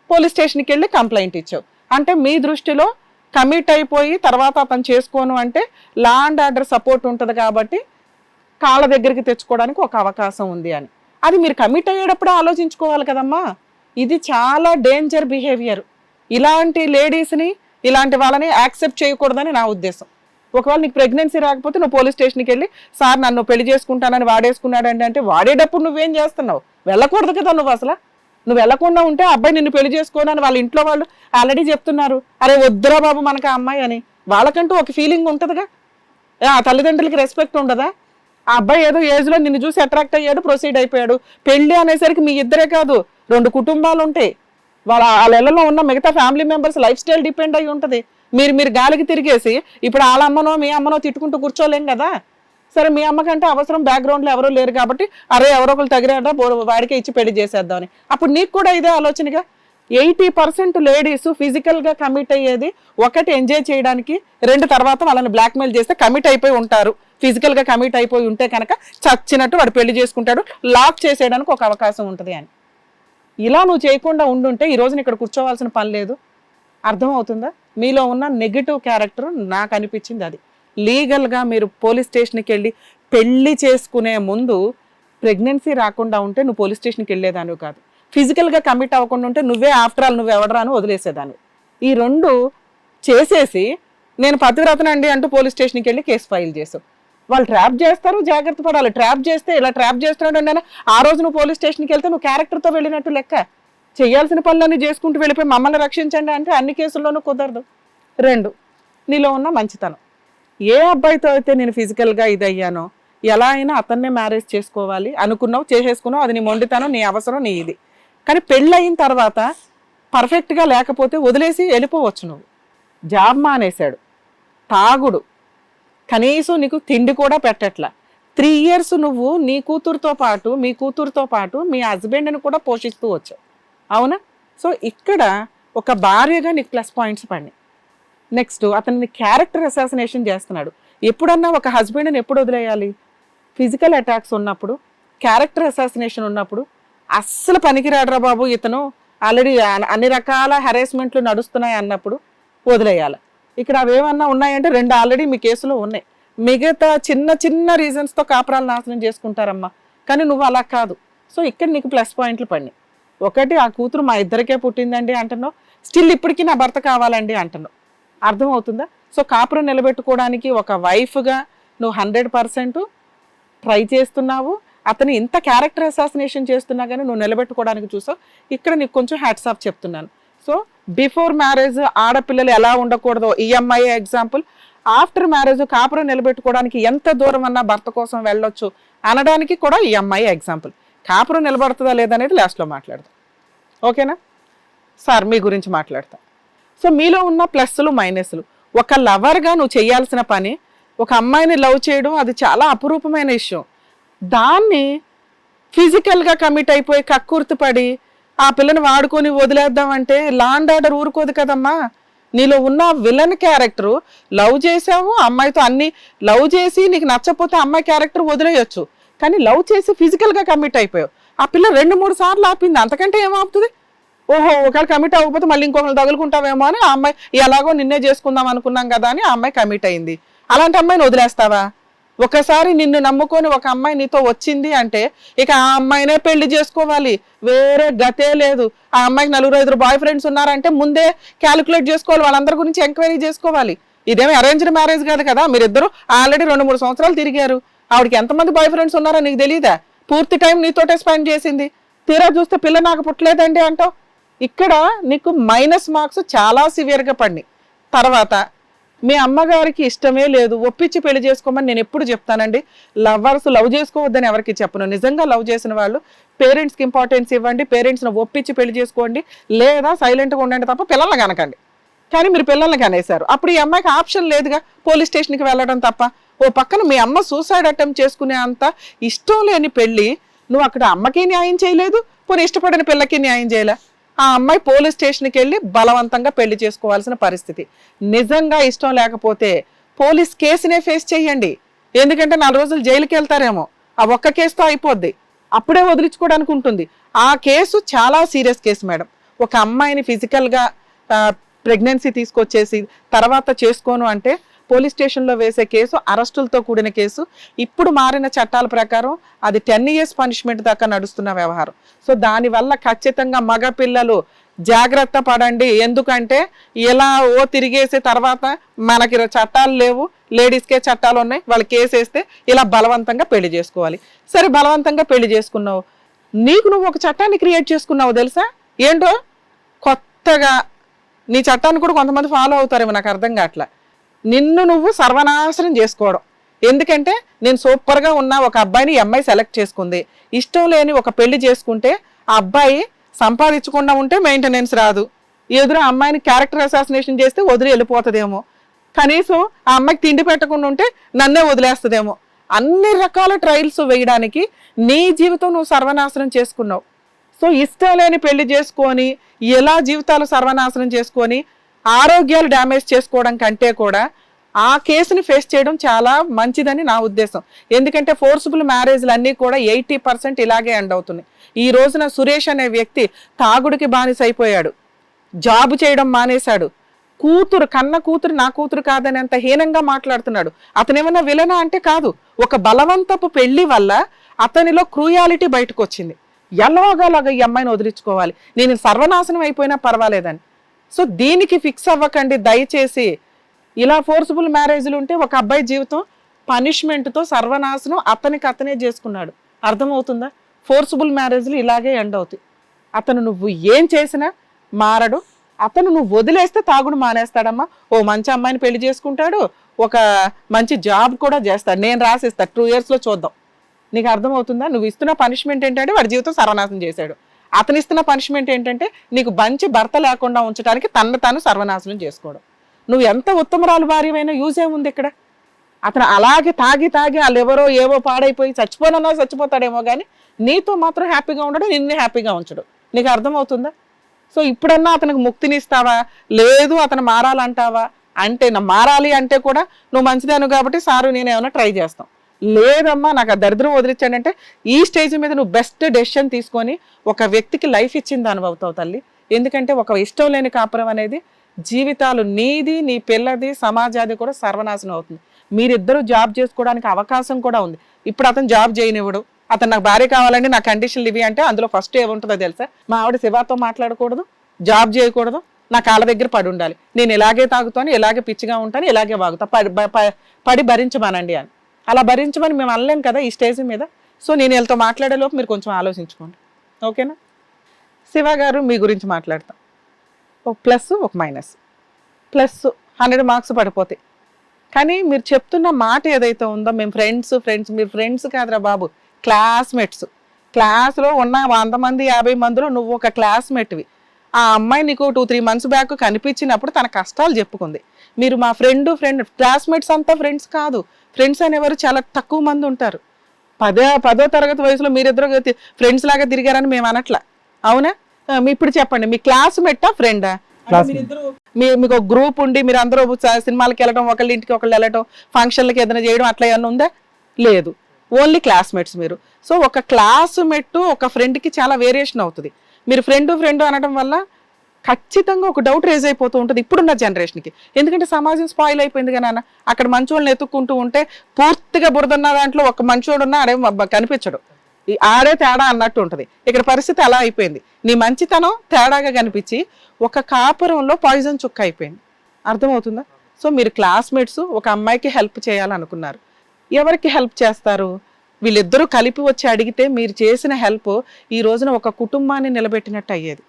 పోలీస్ స్టేషన్కి వెళ్ళి కంప్లైంట్ ఇచ్చావు. అంటే మీ దృష్టిలో కమిట్ అయిపోయి తర్వాత అతను చేసుకోను అంటే లా అండ్ ఆర్డర్ సపోర్ట్ ఉంటుంది కాబట్టి కాళ్ళ దగ్గరికి తెచ్చుకోవడానికి ఒక అవకాశం ఉంది అని. అది మీరు కమిట్ అయ్యేటప్పుడే ఆలోచించుకోవాలి కదమ్మా. ఇది చాలా డేంజర్ బిహేవియర్. ఇలాంటి లేడీస్ని, ఇలాంటి వాళ్ళని యాక్సెప్ట్ చేయకూడదని నా ఉద్దేశం. ఒకవేళ నీకు ప్రెగ్నెన్సీ రాకపోతే నువ్వు పోలీస్ స్టేషన్కి వెళ్ళి సార్ నన్ను పెళ్లి చేసుకుంటానని వాడేసుకున్నాడండి అంటే, వాడేటప్పుడు నువ్వేం చేస్తున్నావు? వెళ్ళకూడదు కదా నువ్వు. అసలు నువ్వు వెళ్ళకుండా ఉంటే అబ్బాయి నిన్ను పెళ్లి చేసుకోనని వాళ్ళ ఇంట్లో వాళ్ళు ఆల్రెడీ చెప్తున్నారు. అరే వద్దురా బాబు మనకు ఆ అమ్మాయి అని. వాళ్ళకంటూ ఒక ఫీలింగ్ ఉంటుందిగా. ఆ తల్లిదండ్రులకి రెస్పెక్ట్ ఉండదా? ఆ అబ్బాయి ఏదో ఏజ్లో నిన్ను చూసి అట్రాక్ట్ అయ్యాడు, ప్రొసీడ్ అయిపోయాడు. పెళ్లి అనేసరికి మీ ఇద్దరే కాదు 2 కుటుంబాలు ఉంటాయి. వాళ్ళ ఇళ్లలో ఉన్న మిగతా family members life style depend అయి ఉంటుంది. మీరు గాలికి తిరిగేసి ఇప్పుడు వాళ్ళ అమ్మనో మీ అమ్మనో తిట్టుకుంటూ కూర్చోలేం కదా. సరే మీ అమ్మకంటే అవసరం బ్యాక్గ్రౌండ్లో ఎవరో లేరు కాబట్టి అరే ఎవరో ఒకరు తగిరాడా వాడికే ఇచ్చి పెళ్లి చేసేద్దామని. అప్పుడు నీకు కూడా ఇదే ఆలోచనగా. 80% లేడీస్ ఫిజికల్గా కమిట్ అయ్యేది, ఒకటి ఎంజాయ్ చేయడానికి, 2 తర్వాత వాళ్ళని బ్లాక్మెయిల్ చేస్తే కమిట్ అయిపోయి ఉంటారు. ఫిజికల్గా కమిట్ అయిపోయి ఉంటే కనుక చచ్చినట్టు వాడు పెళ్లి చేసుకుంటాడు, లాక్ చేసేయడానికి ఒక అవకాశం ఉంటుంది అని. ఇలా నువ్వు చేయకుండా ఉండుంటే ఈ రోజున ఇక్కడ కూర్చోవాల్సిన పని లేదు. అర్థమవుతుందా? మీలో ఉన్న నెగిటివ్ క్యారెక్టర్ నాకు అనిపించింది అది. లీగల్గా మీరు పోలీస్ స్టేషన్కి వెళ్ళి పెళ్లి చేసుకునే ముందు ప్రెగ్నెన్సీ రాకుండా ఉంటే నువ్వు పోలీస్ స్టేషన్కి వెళ్ళేదానివి కాదు. ఫిజికల్గా కమిట్ అవ్వకుండా ఉంటే నువ్వే ఆఫ్టర్ ఆల్ నువ్వు ఎవడరా అని వదిలేసేదాన్ని. ఈ 2 చేసేసి నేను పతివ్రతనండి అంటూ పోలీస్ స్టేషన్కి వెళ్ళి కేసు ఫైల్ చేసావు. వాళ్ళు ట్రాప్ చేస్తారు, జాగ్రత్త పడాలి. ట్రాప్ చేస్తే ఇలా ట్రాప్ చేస్తున్నాడు అంటే ఆ రోజు నువ్వు పోలీస్ స్టేషన్కి వెళ్తే నువ్వు క్యారెక్టర్తో వెళ్ళినట్టు లెక్క. చేయాల్సిన పనులన్నీ చేసుకుంటూ వెళ్ళిపోయి మమ్మల్ని రక్షించండి అంటే అన్ని కేసుల్లోనూ కుదరదు. 2, నీలో ఉన్న మంచితనం. ఏ అబ్బాయితో అయితే నేను ఫిజికల్గా ఇదయ్యానో ఎలా అయినా అతన్నే మ్యారేజ్ చేసుకోవాలి అనుకున్నావు, చేసేసుకున్నావు. అది నీ మొండితనం, నీ అవసరం, నీ ఇది. కానీ పెళ్ళయిన తర్వాత పర్ఫెక్ట్గా లేకపోతే వదిలేసి వెళ్ళిపోవచ్చు. నువ్వు జాబ్ మానేశాడు, తాగుడు, కనీసం నీకు తిండి కూడా పెట్టట్లా. 3 years నువ్వు నీ కూతురుతో పాటు మీ కూతురుతో పాటు మీ హస్బెండ్ని కూడా పోషిస్తూ వచ్చావు. అవునా? సో ఇక్కడ ఒక భార్యగా నీకు ప్లస్ పాయింట్స్ పడినాయి. నెక్స్ట్, అతన్ని క్యారెక్టర్ అసాసినేషన్ చేస్తున్నాడు. ఎప్పుడన్నా ఒక హస్బెండ్ని ఎప్పుడు వదిలేయాలి? ఫిజికల్ అటాక్స్ ఉన్నప్పుడు, క్యారెక్టర్ అసాసినేషన్ ఉన్నప్పుడు. అస్సలు పనికిరాడరా బాబు ఇతను, ఆల్రెడీ అన్ని రకాల హెరాస్మెంట్లు నడుస్తున్నాయి అన్నప్పుడు వదిలేయాలి. ఇక్కడ అవేమన్నా ఉన్నాయంటే 2 ఆల్రెడీ మీ కేసులో ఉన్నాయి. మిగతా చిన్న చిన్న రీజన్స్తో కాపురాలు నాశనం చేసుకుంటారమ్మా. కానీ నువ్వు అలా కాదు. సో ఇక్కడ నీకు ప్లస్ పాయింట్లు పడినాయి. ఒకటి, ఆ కూతురు మా ఇద్దరికే పుట్టిందండి అంటున్నావు. స్టిల్ ఇప్పటికీ నా భర్త కావాలండి అంటున్నావు. అర్థమవుతుందా? సో కాపురం నిలబెట్టుకోవడానికి ఒక వైఫ్గా నువ్వు 100% ట్రై చేస్తున్నావు. అతను ఇంత క్యారెక్టర్ అసాసినేషన్ చేస్తున్నా కానీ నువ్వు నిలబెట్టుకోవడానికి చూసావు. ఇక్కడ నీకు కొంచెం హ్యాట్స్ ఆఫ్ చెప్తున్నాను. సో బిఫోర్ మ్యారేజ్ ఆడపిల్లలు ఎలా ఉండకూడదో EMI ఎగ్జాంపుల్, ఆఫ్టర్ మ్యారేజ్ కాపురం నిలబెట్టుకోవడానికి ఎంత దూరం అన్నా భర్త కోసం వెళ్ళొచ్చు అనడానికి కూడా EMI ఎగ్జాంపుల్. కాపురం నిలబడుతుందా లేదనేది లాస్ట్లో మాట్లాడదాం. ఓకేనా సార్? మీ గురించి మాట్లాడతాం. సో మీలో ఉన్న ప్లస్లు మైనస్లు. ఒక లవర్గా నువ్వు చేయాల్సిన పని, ఒక అమ్మాయిని లవ్ చేయడం అది చాలా అపురూపమైన విషయం. దాన్ని ఫిజికల్గా కమిట్ అయిపోయి కక్కుర్తిపడి ఆ పిల్లని వాడుకొని వదిలేద్దామంటే లా అండ్ ఆర్డర్ ఊరుకోదు కదమ్మా. నీలో ఉన్న విలన్ క్యారెక్టర్ లవ్ చేసావు, అమ్మాయితో అన్ని లవ్ చేసి నీకు నచ్చకపోతే అమ్మాయి క్యారెక్టర్ వదిలేయొచ్చు, కానీ లవ్ చేసి ఫిజికల్గా కమిట్ అయిపోయావు. ఆ పిల్ల 2-3 సార్లు ఆపింది, అంతకంటే ఏమాపుతుంది? ఓహో ఒకవేళ కమిట్ అవ్వకపోతే మళ్ళీ ఇంకొకరు తగులుకుంటావేమో అని ఆ అమ్మాయి ఎలాగో నిన్నే చేసుకుందాం అనుకున్నాం కదా అని ఆ అమ్మాయి కమిట్ అయింది. అలాంటి అమ్మాయిని వదిలేస్తావా? ఒకసారి నిన్ను నమ్ముకొని ఒక అమ్మాయి నీతో వచ్చింది అంటే ఇక ఆ అమ్మాయినే పెళ్లి చేసుకోవాలి, వేరే గతే లేదు. ఆ అమ్మాయికి 4-5 బాయ్ ఫ్రెండ్స్ ఉన్నారంటే ముందే క్యాలిక్యులేట్ చేసుకోవాలి, వాళ్ళందరి గురించి ఎంక్వైరీ చేసుకోవాలి. ఇదేమి అరేంజ్డ్ మ్యారేజ్ కాదు కదా, మీరిద్దరు ఆల్రెడీ 2-3 సంవత్సరాలు తిరిగారు. ఆవిడకి ఎంతమంది బాయ్ ఫ్రెండ్స్ ఉన్నారో నీకు తెలియదా? పూర్తి టైం నీతోటే స్పెండ్ చేసింది. తీరా చూస్తే పిల్ల నాకు పుట్టలేదండి అంటావు. ఇక్కడ నీకు మైనస్ మార్క్స్ చాలా సివియర్గా పడినాయి. తర్వాత మీ అమ్మగారికి ఇష్టమే లేదు, ఒప్పించి పెళ్లి చేసుకోమని నేను ఎప్పుడు చెప్తానండి. లవర్స్ లవ్ చేసుకోవద్దని ఎవరికి చెప్పను. నిజంగా లవ్ చేసిన వాళ్ళు పేరెంట్స్కి ఇంపార్టెన్స్ ఇవ్వండి, పేరెంట్స్ని ఒప్పించి పెళ్లి చేసుకోండి, లేదా సైలెంట్గా ఉండండి తప్ప పిల్లల్ని కనకండి. కానీ మీరు పిల్లల్ని కనేశారు, అప్పుడు ఈ అమ్మాయికి ఆప్షన్ లేదుగా పోలీస్ స్టేషన్కి వెళ్ళడం తప్ప. ఓ పక్కన మీ అమ్మ సూసైడ్ అటెంప్ట్ చేసుకునే అంత ఇష్టం లేని పెళ్లి, నువ్వు అక్కడ అమ్మకి న్యాయం చేయలేదు, పోనీ ఇష్టపడిన పిల్లకి న్యాయం చేయలే. ఆ అమ్మాయి పోలీస్ స్టేషన్కి వెళ్ళి బలవంతంగా పెళ్లి చేసుకోవాల్సిన పరిస్థితి. నిజంగా ఇష్టం లేకపోతే పోలీస్ కేసునే ఫేస్ చేయండి, ఎందుకంటే 4 రోజులు జైలుకి వెళ్తారేమో, ఆ ఒక్క కేసుతో అయిపోద్ది, అప్పుడే వదిలించుకోవడానికి ఉంటుంది. ఆ కేసు చాలా సీరియస్ కేసు మేడం. ఒక అమ్మాయిని ఫిజికల్గా ప్రెగ్నెన్సీ తీసుకొచ్చేసి తర్వాత చేసుకోను అంటే పోలీస్ స్టేషన్లో వేసే కేసు అరెస్టులతో కూడిన కేసు. ఇప్పుడు మారిన చట్టాల ప్రకారం అది 10 years పనిష్మెంట్ దాకా నడుస్తున్న వ్యవహారం. సో దానివల్ల ఖచ్చితంగా మగ పిల్లలు జాగ్రత్త పడండి. ఎందుకంటే ఇలా తిరిగేసి తర్వాత మనకి చట్టాలు లేవు, లేడీస్కే చట్టాలు ఉన్నాయి, వాళ్ళు కేసు వేస్తే ఇలా బలవంతంగా పెళ్లి చేసుకోవాలి. సరే బలవంతంగా పెళ్లి చేసుకున్నావు, నీకు నువ్వు ఒక చట్టాన్ని క్రియేట్ చేసుకున్నావు తెలుసా? ఏంటో కొత్తగా నీ చట్టాన్ని కూడా కొంతమంది ఫాలో అవుతారేమో, నాకు అర్థం కావట్లా. నిన్ను నువ్వు సర్వనాశనం చేసుకోవడం. ఎందుకంటే నేను సూపర్గా ఉన్న ఒక అబ్బాయిని ఈ అమ్మాయి సెలెక్ట్ చేసుకుంది, ఇష్టం లేని ఒక పెళ్లి చేసుకుంటే ఆ అబ్బాయి సంపాదించకుండా ఉంటే మెయింటెనెన్స్ రాదు, ఎదురు అమ్మాయిని క్యారెక్టర్ అసాసినేషన్ చేస్తే వదిలి వెళ్ళిపోతుందేమో, కనీసం ఆ అమ్మాయికి తిండి పెట్టకుండా ఉంటే నన్నే వదిలేస్తుందేమో. అన్ని రకాల ట్రయల్స్ వేయడానికి నీ జీవితం నువ్వు సర్వనాశనం చేసుకున్నావు. సో ఇష్టం లేని పెళ్లి చేసుకొని ఎలా జీవితాలు సర్వనాశనం చేసుకొని ఆరోగ్యాలు డ్యామేజ్ చేసుకోవడం కంటే కూడా ఆ కేసుని ఫేస్ చేయడం చాలా మంచిదని నా ఉద్దేశం. ఎందుకంటే ఫోర్సిబుల్ మ్యారేజ్లు అన్నీ కూడా 80% ఇలాగే ఎండ్ అవుతున్నాయి. ఈ రోజున సురేష్ అనే వ్యక్తి తాగుడికి బానిస అయిపోయాడు, జాబ్ చేయడం మానేశాడు, కన్న కూతురు నా కూతురు కాదని అంత హీనంగా మాట్లాడుతున్నాడు. అతనేమన్నా విలనా అంటే కాదు, ఒక బలవంతపు పెళ్లి వల్ల అతనిలో క్రూయాలిటీ బయటకు వచ్చింది. ఎలాగలాగా ఈ అమ్మాయిని వదిలించుకోవాలి, నేను సర్వనాశనం అయిపోయినా పర్వాలేదని. సో దీనికి ఫిక్స్ అవ్వకండి దయచేసి. ఇలా ఫోర్సిబుల్ మ్యారేజ్లు ఉంటే ఒక అబ్బాయి జీవితం పనిష్మెంట్తో సర్వనాశనం అతనే చేసుకున్నాడు. అర్థమవుతుందా? ఫోర్సిబుల్ మ్యారేజ్లు ఇలాగే ఎండ్ అవుతాయి. అతను నువ్వు ఏం చేసినా మారడు, అతను నువ్వు వదిలేస్తే తాగుడు మానేస్తాడమ్మా. ఓ మంచి అమ్మాయిని పెళ్లి చేసుకుంటాడు, ఒక మంచి జాబ్ కూడా చేస్తాడు. నేను రాసిస్తా 2 yearsలో చూద్దాం. నీకు అర్థమవుతుందా? నువ్వు ఇస్తున్న పనిష్మెంట్ ఏంటంటే వాడి జీవితం సర్వనాశనం చేశాడు, అతను ఇస్తున్న పనిష్మెంట్ ఏంటంటే నీకు మంచి భర్త లేకుండా ఉంచడానికి తాను సర్వనాశనం చేసుకోవడం. నువ్వు ఎంత ఉత్తమరాలు భార్యమైనా యూజ్ ఏముంది ఇక్కడ? అతను అలాగే తాగి వాళ్ళు ఎవరో ఏవో పాడైపోయి చచ్చిపోతాడేమో కానీ నీతో మాత్రం హ్యాపీగా ఉండడు, నిన్ను హ్యాపీగా ఉంచడు. నీకు అర్థమవుతుందా? సో ఇప్పుడన్నా అతనికి ముక్తినిస్తావా? లేదు అతను మారాలంటావా? అంటే మారాలి అంటే కూడా నువ్వు మంచిదాను కాబట్టి సారు నేను ఏమైనా ట్రై చేస్తాం. లేదమ్మా నాకు ఆ దరిద్రం వదిలించాడంటే ఈ స్టేజ్ మీద నువ్వు బెస్ట్ డెసిషన్ తీసుకొని ఒక వ్యక్తికి లైఫ్ ఇచ్చిన దాని అవుతావు తల్లి. ఎందుకంటే ఒక ఇష్టం లేని కాపురం అనేది జీవితాలు నీది, నీ పిల్లది, సమాజాది కూడా సర్వనాశనం అవుతుంది. మీరిద్దరూ జాబ్ చేసుకోవడానికి అవకాశం కూడా ఉంది. ఇప్పుడు అతను జాబ్ చేయనివ్వడు, అతను నాకు భార్య కావాలండి నా కండిషన్లు ఇవి అంటే అందులో ఫస్ట్ ఏముంటుందో తెలుసా? మా ఆవిడ శివాతో మాట్లాడకూడదు, జాబ్ చేయకూడదు, నా కాళ్ళ దగ్గర పడి ఉండాలి, నేను ఇలాగే తాగుతాను, ఇలాగే పిచ్చిగా ఉంటాను, ఇలాగే వాగుతా, పడి భరించమనండి అని. అలా భరించమని మేము అనలేం కదా ఈ స్టేజ్ మీద. సో నేను వీళ్ళతో మాట్లాడేలోపు మీరు కొంచెం ఆలోచించుకోండి, ఓకేనా? శివ గారు మీ గురించి మాట్లాడతాం. ఒక ప్లస్ ఒక మైనస్. ప్లస్ 100 మార్క్స్ పడిపోతాయి, కానీ మీరు చెప్తున్న మాట ఏదైతే ఉందో మేము ఫ్రెండ్స్ మీరు ఫ్రెండ్స్ కాదురా బాబు, క్లాస్మేట్స్. క్లాస్లో ఉన్న 100 మంది 50 మందిలో నువ్వు ఒక క్లాస్మేట్వి. ఆ అమ్మాయి నీకు 2-3 months బ్యాక్ కనిపించినప్పుడు తన కష్టాలు చెప్పుకుంది. మీరు మా ఫ్రెండ్ క్లాస్మేట్స్ అంతా ఫ్రెండ్స్ కాదు. ఫ్రెండ్స్ అనేవారు చాలా తక్కువ మంది ఉంటారు. 10వ తరగతి వయసులో మీరిద్దరు ఫ్రెండ్స్ లాగా తిరిగారని మేము అనట్లా, అవునా? ఇప్పుడు చెప్పండి, మీ క్లాస్మేటా ఫ్రెండా? మీకు ఒక గ్రూప్ ఉండి మీరు అందరూ సినిమాలకి వెళ్ళడం, ఒకళ్ళ ఇంటికి ఒకళ్ళు వెళ్ళడం, ఫంక్షన్లకి ఏదైనా చేయడం అట్లా ఏమన్నా ఉందా? లేదు, ఓన్లీ క్లాస్మేట్స్ మీరు. సో ఒక క్లాస్మేట్ ఒక ఫ్రెండ్కి చాలా వేరియేషన్ అవుతుంది. మీరు ఫ్రెండ్ అనడం వల్ల ఖచ్చితంగా ఒక డౌట్ రేజ్ అయిపోతూ ఉంటుంది ఇప్పుడున్న జనరేషన్కి. ఎందుకంటే సమాజం స్పాయిల్ అయిపోయింది కదా నాన్న. అక్కడ మంచోళ్ళని ఎత్తుక్కుంటూ ఉంటే పూర్తిగా బురదన్న దాంట్లో ఒక మంచోడు ఉన్నా ఆడే కనిపించడు, ఆడే తేడా అన్నట్టు ఉంటుంది. ఇక్కడ పరిస్థితి అలా అయిపోయింది. నీ మంచితనం తేడాగా కనిపించి ఒక కాపురంలో పాయిజన్ చుక్క అయిపోయింది. అర్థమవుతుందా? సో మీరు క్లాస్మేట్స్ ఒక అమ్మాయికి హెల్ప్ చేయాలనుకున్నారు, ఎవరికి హెల్ప్ చేస్తారు? వీళ్ళిద్దరూ కలిపి వచ్చి అడిగితే మీరు చేసిన హెల్ప్ ఈ రోజున ఒక కుటుంబాన్ని నిలబెట్టినట్టు అయ్యేది.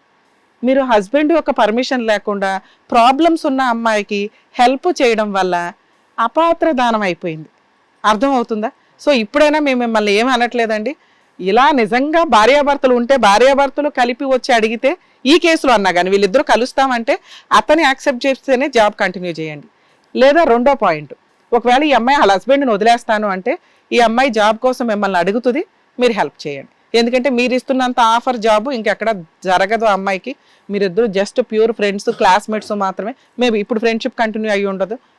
మీరు హస్బెండ్ యొక్క పర్మిషన్ లేకుండా ప్రాబ్లమ్స్ ఉన్న అమ్మాయికి హెల్ప్ చేయడం వల్ల అపాత్ర దానం అయిపోయింది. అర్థమవుతుందా? సో ఇప్పుడైనా మేము మిమ్మల్ని ఏమి అనట్లేదండి. ఇలా నిజంగా భార్యాభర్తలు ఉంటే భార్యాభర్తలు కలిపి వచ్చి అడిగితే ఈ కేసులో అన్నా కానీ వీళ్ళిద్దరూ కలుస్తామంటే అతన్ని యాక్సెప్ట్ చేస్తేనే జాబ్ కంటిన్యూ చేయండి. లేదా రెండో పాయింట్, ఒకవేళ ఈ అమ్మాయి వాళ్ళ హస్బెండ్ని వదిలేస్తాను అంటే ఈ అమ్మాయి జాబ్ కోసం మిమ్మల్ని అడుగుతుంది, మీరు హెల్ప్ చేయండి. ఎందుకంటే మీరు ఇస్తున్నంత ఆఫర్ జాబ్ ఇంకెక్కడ జరగదు అమ్మాయికి. మీరిద్దరు జస్ట్ ప్యూర్ ఫ్రెండ్స్, క్లాస్మేట్స్ మాత్రమే. మేబీ ఇప్పుడు ఫ్రెండ్షిప్ కంటిన్యూ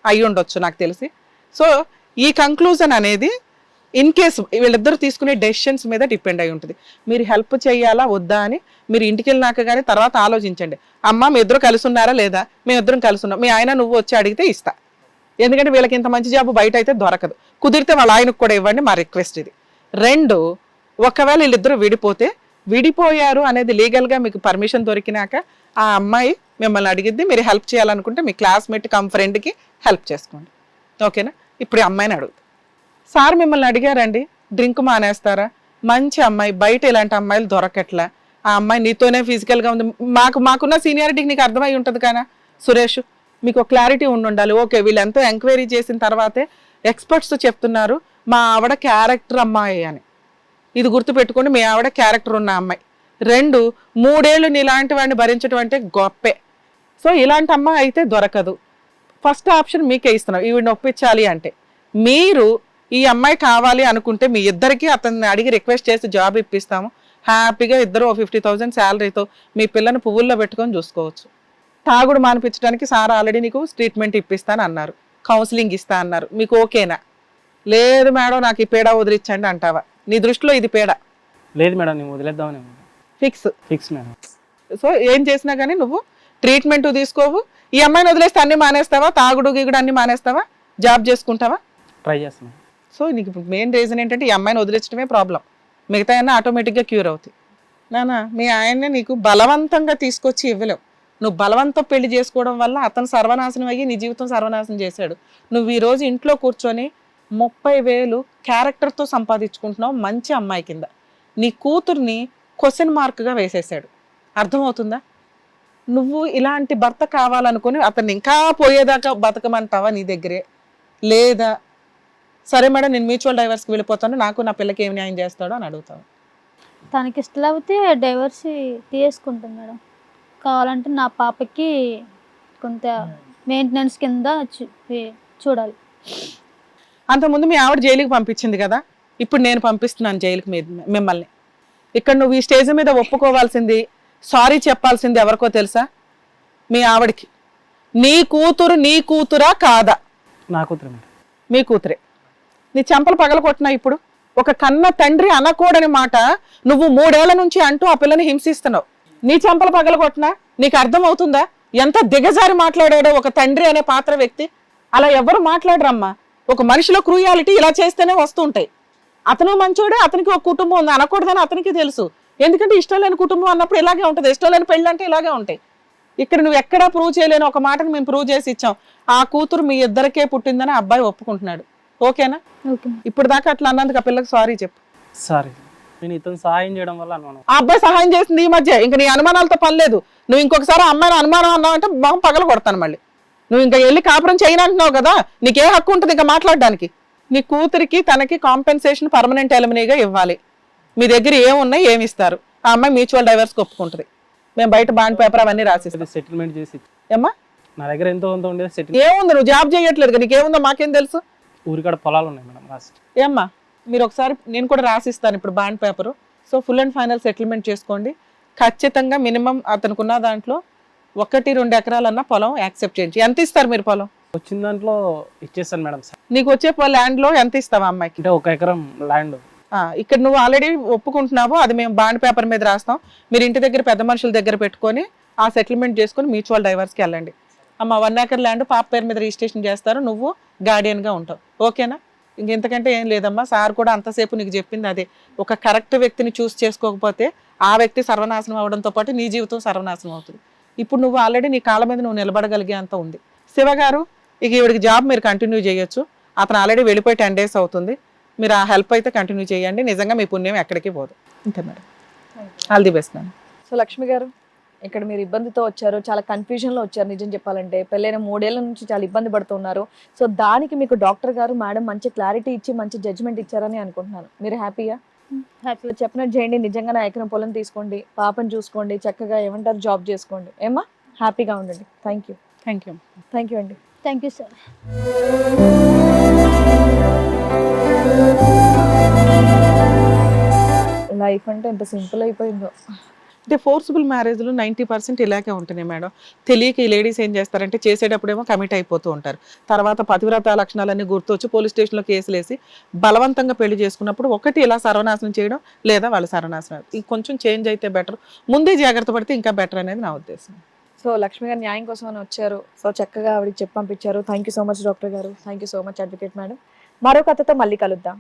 అయ్యి ఉండొచ్చు నాకు తెలిసి. సో ఈ కంక్లూజన్ అనేది ఇన్ కేసు వీళ్ళిద్దరు తీసుకునే డెసిషన్స్ మీద డిపెండ్ అయి ఉంటుంది. మీరు హెల్ప్ చేయాలా వద్దా అని మీరు ఇంటికి వెళ్ళినాక కానీ తర్వాత ఆలోచించండి. అమ్మ మీ ఇద్దరు కలిసి ఉన్నారా లేదా? మేమిద్దరం కలిసి ఉన్నాం, మీ ఆయన నువ్వు వచ్చి అడిగితే ఇస్తా. ఎందుకంటే వీళ్ళకి ఇంత మంచి జాబ్ బయట అయితే దొరకదు. కుదిరితే వాళ్ళ ఆయనకు కూడా ఇవ్వండి, మా రిక్వెస్ట్ ఇది. రెండు, ఒకవేళ వీళ్ళిద్దరూ విడిపోయారు అనేది లీగల్గా మీకు పర్మిషన్ దొరికినాక ఆ అమ్మాయి మిమ్మల్ని అడిగిద్ది, మీరు హెల్ప్ చేయాలనుకుంటే మీ క్లాస్మేట్ కమ్ ఫ్రెండ్కి హెల్ప్ చేసుకోండి. ఓకేనా? ఇప్పుడు అమ్మాయిని అడుగుతుంది, సార్ మిమ్మల్ని అడిగారండి డ్రింక్ మానేస్తారా? మంచి అమ్మాయి, బయట ఇలాంటి అమ్మాయిలు దొరకట్లా, ఆ అమ్మాయి నీతోనే ఫిజికల్గా ఉంది. మాకున్న సీనియారిటీకి నీకు అర్థమై ఉంటుంది కదా సురేష్, మీకు క్లారిటీ ఉండాలి. ఓకే, వీళ్ళంతా ఎంక్వైరీ చేసిన తర్వాతే ఎక్స్పర్ట్స్ చెప్తున్నారు మా ఆవిడ క్యారెక్టర్ అమ్మాయి అని. ఇది గుర్తుపెట్టుకోండి, మీ ఆవిడ క్యారెక్టర్ ఉన్న అమ్మాయి. రెండు, 3 ఏళ్ళు నీలాంటి వాడిని భరించడం అంటే గొప్పే. సో ఇలాంటి అమ్మాయి అయితే దొరకదు. ఫస్ట్ ఆప్షన్ మీకే ఇస్తున్నాం, ఈవిడిని ఒప్పించాలి అంటే. మీరు ఈ అమ్మాయి కావాలి అనుకుంటే మీ ఇద్దరికి అతన్ని అడిగి రిక్వెస్ట్ చేసి జాబ్ ఇప్పిస్తాము. హ్యాపీగా ఇద్దరు 50,000 శాలరీతో మీ పిల్లని పువ్వుల్లో పెట్టుకొని చూసుకోవచ్చు. తాగుడు మానిపించడానికి సార్ ఆల్రెడీ నీకు ట్రీట్మెంట్ ఇప్పిస్తాను అన్నారు, కౌన్సిలింగ్ ఇస్తా అన్నారు. మీకు ఓకేనా? లేదు మేడం నాకు ఈ పేడ వదిలించండి అంటావా? నీ దృష్టిలో ఇది పేడ? లేదు మేడం, నేను వదిలేద్దామని. Fix madam. సో ఏం చేసినా కానీ నువ్వు ట్రీట్మెంట్ తీసుకోవు. ఈ అమ్మాయిని వదిలేస్తే అన్ని మానేస్తావా? తాగుడు గీగుడు అన్ని మానేస్తావా? జాబ్ చేసుకుంటావా? ట్రై చేస్తున్నాను. సో నీకు మెయిన్ రీజన్ ఏంటంటే ఈ అమ్మాయిని వదిలించడమే ప్రాబ్లం. మిగతా అన్నీ ఆటోమేటిక్గా క్యూర్ అవుతాయి. నానా మీ ఆయన్నే నీకు బలవంతంగా తీసుకొచ్చి ఇవ్వలేవు. నువ్వు బలవంతం పెళ్లి చేసుకోవడం వల్ల అతను సర్వనాశనం అయ్యి నీ జీవితం సర్వనాశనం చేశాడు. నువ్వు ఈరోజు ఇంట్లో కూర్చొని 30,000 క్యారెక్టర్తో సంపాదించుకుంటున్నావు మంచి అమ్మాయి కింద. నీ కూతుర్ని క్వశ్చన్ మార్క్గా వేసేసాడు. అర్థమవుతుందా? నువ్వు ఇలాంటి భర్త కావాలనుకుని అతన్ని ఇంకా పోయేదాకా బతకమంటావా నీ దగ్గరే? లేదా సరే మేడం నేను మ్యూచువల్ డైవర్స్కి వెళ్ళిపోతాను, నాకు నా పిల్లకి ఏమి న్యాయం చేస్తాడో అని అడుగుతాను. తనకి ఇష్టం లేకపోతే డైవర్స్ తీసుకుంటాం మేడం. కావాలంటే నా పాపకి కొంత మెయింటెనెన్స్ కింద చూడాలి. అంతకుముందు మీ ఆవిడ జైలుకి పంపించింది కదా, ఇప్పుడు నేను పంపిస్తున్నాను జైలుకి మిమ్మల్ని. ఇక్కడ నువ్వు ఈ స్టేజ్ మీద ఒప్పుకోవాల్సింది, సారీ చెప్పాల్సింది ఎవరికో తెలుసా? మీ ఆవిడకి. నీ కూతురా కాదా? నా కూతురు మేడం. మీ కూతురే. నీ చెంపలు పగల కొట్టినా ఇప్పుడు ఒక కన్న తండ్రి అనకూడని మాట నువ్వు 3 ఏళ్ల నుంచి అంటూ ఆ పిల్లని హింసిస్తున్నావు. నీ చెంపలు పగల కొట్టినా నీకు అర్థం అవుతుందా ఎంత దిగజారి మాట్లాడాడో ఒక తండ్రి అనే పాత్ర వ్యక్తి? అలా ఎవరు మాట్లాడరమ్మా. ఒక మనిషిలో క్రూయాలిటీ ఇలా చేస్తేనే వస్తూ ఉంటాయి. అతను మంచోడే, అతనికి ఒక కుటుంబం ఉంది అనకూడదని అతనికి తెలుసు. ఎందుకంటే ఇష్టం లేని కుటుంబం అన్నప్పుడు ఇలాగే ఉంటుంది, ఇష్టం లేని పెళ్ళి అంటే ఇలాగే ఉంటాయి. ఇక్కడ నువ్వు ఎక్కడా ప్రూవ్ చేయలేని ఒక మాటను మేము ప్రూవ్ చేసి ఇచ్చాం. ఆ కూతురు మీ ఇద్దరికే పుట్టిందని అబ్బాయి ఒప్పుకుంటున్నాడు. ఓకేనా? ఇప్పుడు దాకా అట్లా అన్నందుకు ఆ పిల్లకి సారీ చెప్పు. సారీ, నేను ఇతను సహాయం చేయడం వల్ల అనుమానం. ఆ అబ్బాయి సహాయం చేసింది ఈ మధ్య, ఇంకా నీ అనుమానాలతో పని లేదు. నువ్వు ఇంకొకసారి అమ్మాయిని అనుమానం అన్నావు అంటే మొహం పగల కొడతాను మళ్ళీ. నువ్వు ఇంకా వెళ్ళి కాపురం చేయనంటున్నావు కదా, నీకే హక్కు ఉంటుంది ఇంకా మాట్లాడడానికి? నీ కూతురికి తనకి కాంపెన్సేషన్ పర్మనెంట్ ఎలిమినీగా ఇవ్వాలి. మీ దగ్గర ఏమున్నాయి ఏమి ఇస్తారు? ఆ అమ్మాయి మ్యూచువల్ డైవర్స్కి ఒప్పుకుంటుంది. మేము బయట బాండ్ పేపర్ అవన్నీ రాసిస్తాం. సెటిల్మెంట్ చేసి ఏమ్మా నా దగ్గర ఎంతో ఉండేది సెటిల్. ఏముంది? నువ్వు జాబ్ చేయట్లేదు కదా, నీకేముందో మాకేం తెలుసు? ఊరికాడ పొలాలు ఉన్నాయి మేడం లాస్ట్. ఏమ్మా మీరు ఒకసారి నేను కూడా రాసిస్తాను ఇప్పుడు bond paper. So full and final settlement చేసుకోండి. ఖచ్చితంగా మినిమం అతనుకున్న దాంట్లో 1-2 ఎకరాలన్నా పొలం యాక్సెప్ట్ చేయండి. ఎంత ఇస్తారు మీరు పొలం? వచ్చిన దాంట్లో ఇచ్చేస్తాను మేడం. నీకు వచ్చే ల్యాండ్ లో ఎంత ఇస్తావా అమ్మాయికి? అంటే 1 ఎకరం ల్యాండ్. ఇక్కడ నువ్వు ఆల్రెడీ ఒప్పుకుంటున్నావు, అది మేము బాండ్ పేపర్ మీద రాస్తాం. మీరు ఇంటి దగ్గర పెద్ద మనుషుల దగ్గర పెట్టుకొని ఆ సెటిల్మెంట్ చేసుకొని మ్యూచువల్ డైవర్స్కి వెళ్ళండి. అమ్మ 1 ఎకర్ ల్యాండ్ పాప పేరు మీద రిజిస్ట్రేషన్ చేస్తారు, నువ్వు గార్డియన్గా ఉంటావు. ఓకేనా? ఇంకెంతకంటే ఏం లేదమ్మా. సార్ కూడా అంతసేపు నీకు చెప్పింది అదే. ఒక కరెక్ట్ వ్యక్తిని చూస్ చేసుకోకపోతే ఆ వ్యక్తి సర్వనాశనం అవడంతో పాటు నీ జీవితం సర్వనాశనం అవుతుంది. ఇప్పుడు నువ్వు ఆల్రెడీ నీ కాళ్ళ మీద నువ్వు నిలబడగలిగే అంత ఉంది. శివ గారు, ఇక ఈవిడికి జాబ్ మీరు కంటిన్యూ చేయొచ్చు. అతను ఆల్రెడీ వెళ్ళిపోయి 10 days అవుతుంది. మీరు ఆ హెల్ప్ అయితే కంటిన్యూ చేయండి. నిజంగా మీ పుణ్యం ఎక్కడికి పోదు. అంతే madam. All the best madam. So Lakshmi గారు, ఇక్కడ మీరు ఇబ్బందితో వచ్చారు, చాలా కన్ఫ్యూజన్లో వచ్చారు. నిజం చెప్పాలంటే పెళ్ళైన 3 ఏళ్ల నుంచి చాలా ఇబ్బంది పడుతున్నారు. సో దానికి మీకు డాక్టర్ గారు మేడం మంచి క్లారిటీ ఇచ్చి మంచి జడ్జిమెంట్ ఇచ్చారని అనుకుంటున్నాను. మీరు హ్యాపీగా హ్యాపీ. చెప్పినట్టు చేయండి. నిజంగా నా ఎకరం పొలం తీసుకోండి, పాపను చూసుకోండి, చక్కగా ఏమంటారు జాబ్ చేసుకోండి. ఏమ్మా, హ్యాపీగా ఉండండి. థ్యాంక్ యూ అండి. Thank you sir. లైఫ్ అంటే ఎంత సింపుల్ అయిపోయిందో. అంటే ఫోర్సిబుల్ మ్యారేజ్లు 90% ఇలాగే ఉంటున్నాయి మేడం. తెలియక ఈ లేడీస్ ఏం చేస్తారంటే చేసేటప్పుడేమో కమిట్ అయిపోతూ ఉంటారు. తర్వాత పతివ్రత లక్షణాలన్నీ గుర్తొచ్చి పోలీస్ స్టేషన్లో కేసులు వేసి బలవంతంగా పెళ్లి చేసుకున్నప్పుడు ఒకటి ఇలా సర్వనాశనం చేయడం, లేదా వాళ్ళు సర్వనాశనం. ఇది కొంచెం చేంజ్ అయితే బెటర్. ముందే జాగ్రత్త పడితే ఇంకా బెటర్ అనేది నా ఉద్దేశం. సో లక్ష్మి గారు న్యాయం కోసం అని వచ్చారు. సో చక్కగా ఆవిడకి చెప్పి పంపించారు. Thank you so much doctor గారు. Thank you so much advocate madam. మరో కథతో మళ్ళీ కలుద్దాం.